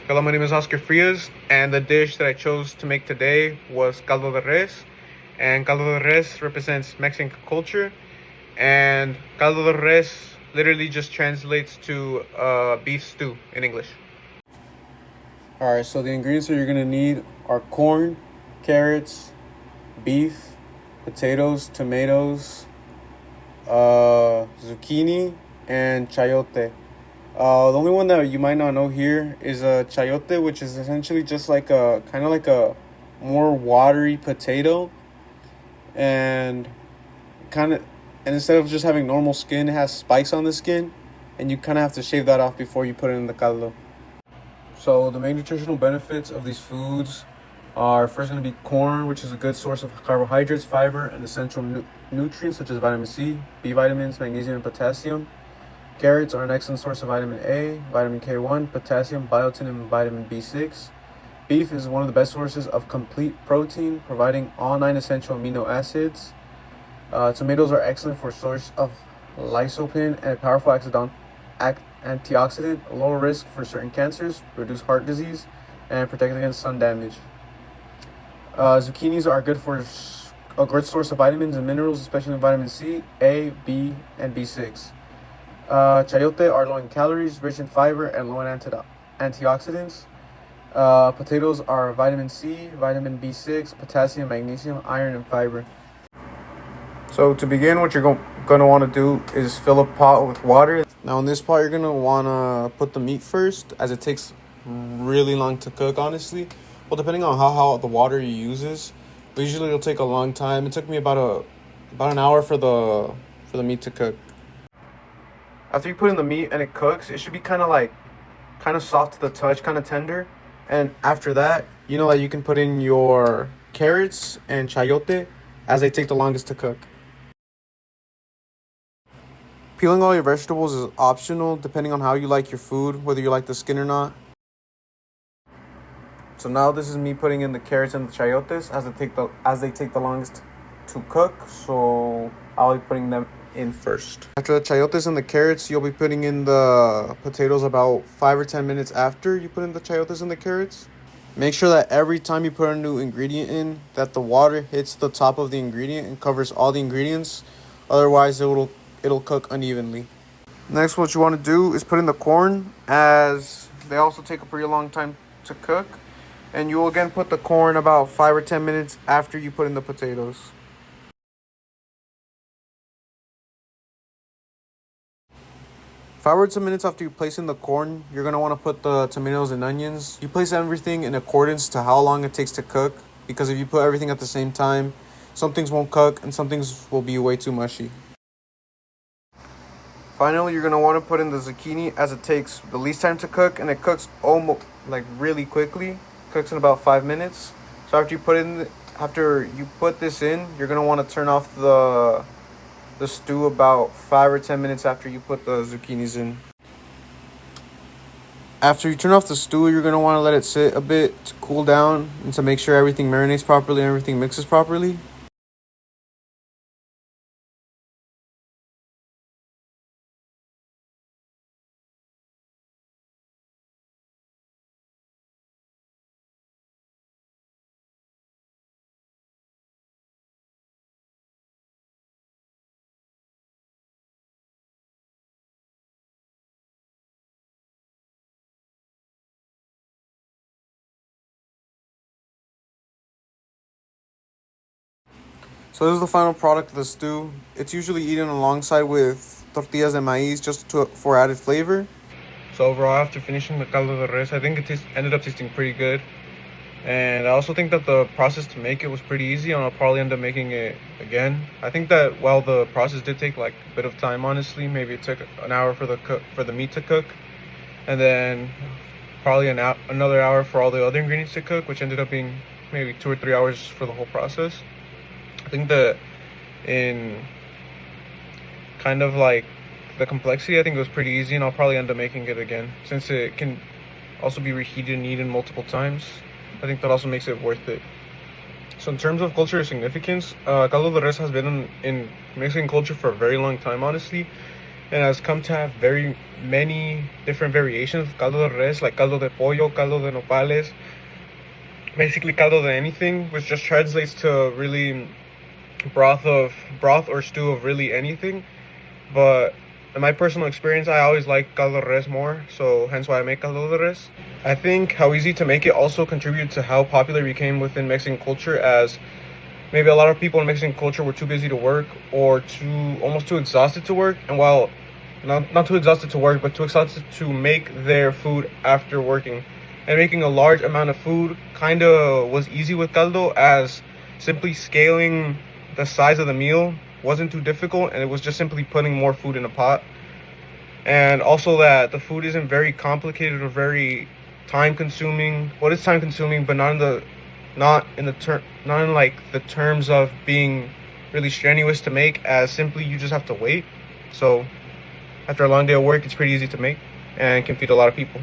Hello, my name is Oscar Frias, and the dish that I chose to make today was caldo de res. And caldo de res represents Mexican culture, and caldo de res literally just translates to beef stew in English. Alright, so the ingredients that you're gonna need are corn, carrots, beef, potatoes, tomatoes, zucchini, and chayote. The only one that you might not know here is a chayote, which is essentially just like a kind of like a more watery potato, and instead of just having normal skin, it has spikes on the skin, and you kind of have to shave that off before you put it in the caldo. So the main nutritional benefits of these foods are first going to be corn, which is a good source of carbohydrates, fiber, and essential nutrients such as vitamin C, B vitamins, magnesium, and potassium. Carrots are an excellent source of vitamin A, vitamin K1, potassium, biotin, and vitamin B6. Beef is one of the best sources of complete protein, providing all 9 essential amino acids. Tomatoes are excellent for a source of lycopene and a powerful antioxidant, lower risk for certain cancers, reduce heart disease, and protect against sun damage. Zucchinis are good for a good source of vitamins and minerals, especially vitamin C, A, B, and B6. Chayote are low in calories, rich in fiber, and low in antioxidants. Potatoes are vitamin C, vitamin B6, potassium, magnesium, iron, and fiber. So to begin, what you're going to want to do is fill a pot with water. Now in this pot, you're going to want to put the meat first, as it takes really long to cook, honestly. Well, depending on how hot the water you use is, but usually it'll take a long time. It took me about an hour for the meat to cook. After you put in the meat and it cooks, it should be kind of soft to the touch, kind of tender. And after that, you know that you can put in your carrots and chayote, as they take the longest to cook. Peeling all your vegetables is optional depending on how you like your food, whether you like the skin or not. So now this is me putting in the carrots and the chayotes as they take the longest to cook. So I'll be putting them in first. After the chayotes and the carrots, you'll be putting in the potatoes about 5 or 10 minutes after you put in the chayotes and the carrots. Make sure that every time you put a new ingredient in, that the water hits the top of the ingredient and covers all the ingredients. Otherwise, it'll cook unevenly. Next, what you want to do is put in the corn, as they also take a pretty long time to cook. And you will again put the corn about 5 or 10 minutes after you put in the potatoes. 5 or 10 minutes after you place in the corn, you're going to want to put the tomatoes and onions. You place everything in accordance to how long it takes to cook, because if you put everything at the same time, some things won't cook and some things will be way too mushy. Finally, you're going to want to put in the zucchini, as it takes the least time to cook, and it cooks almost really quickly. Cooks in about 5 minutes. So after you put this in, you're going to want to turn off the stew about 5 or 10 minutes after you put the zucchinis in. After you turn off the stew, you're going to want to let it sit a bit to cool down and to make sure everything marinates properly and everything mixes properly. So this is the final product of the stew. It's usually eaten alongside with tortillas de maíz for added flavor. So overall, after finishing the caldo de res, I think it ended up tasting pretty good. And I also think that the process to make it was pretty easy, and I'll probably end up making it again. I think that while the process did take a bit of time, honestly, maybe it took an hour for the meat to cook, and then probably another hour for all the other ingredients to cook, which ended up being maybe 2 or 3 hours for the whole process. I think that in kind of the complexity, I think it was pretty easy, and I'll probably end up making it again, since it can also be reheated and eaten multiple times. I think that also makes it worth it. So in terms of cultural significance, caldo de res has been in Mexican culture for a very long time, honestly. and has come to have very many different variations of caldo de res, like caldo de pollo, caldo de nopales, basically caldo de anything, which just translates to really broth or stew of really anything. But in my personal experience, I always like caldo de res more, so hence why I make caldo de res. I think how easy to make it also contributed to how popular it became within Mexican culture, as maybe a lot of people in Mexican culture were too busy to work or almost too exhausted to work. And while not too exhausted to work, but too exhausted to make their food after working. And making a large amount of food kind of was easy with caldo, as simply scaling the size of the meal wasn't too difficult, and it was just simply putting more food in a pot. And also that the food isn't very complicated or very time consuming. Well, it's time consuming, but not in like the terms of being really strenuous to make, as simply you just have to wait. So after a long day of work, it's pretty easy to make and can feed a lot of people.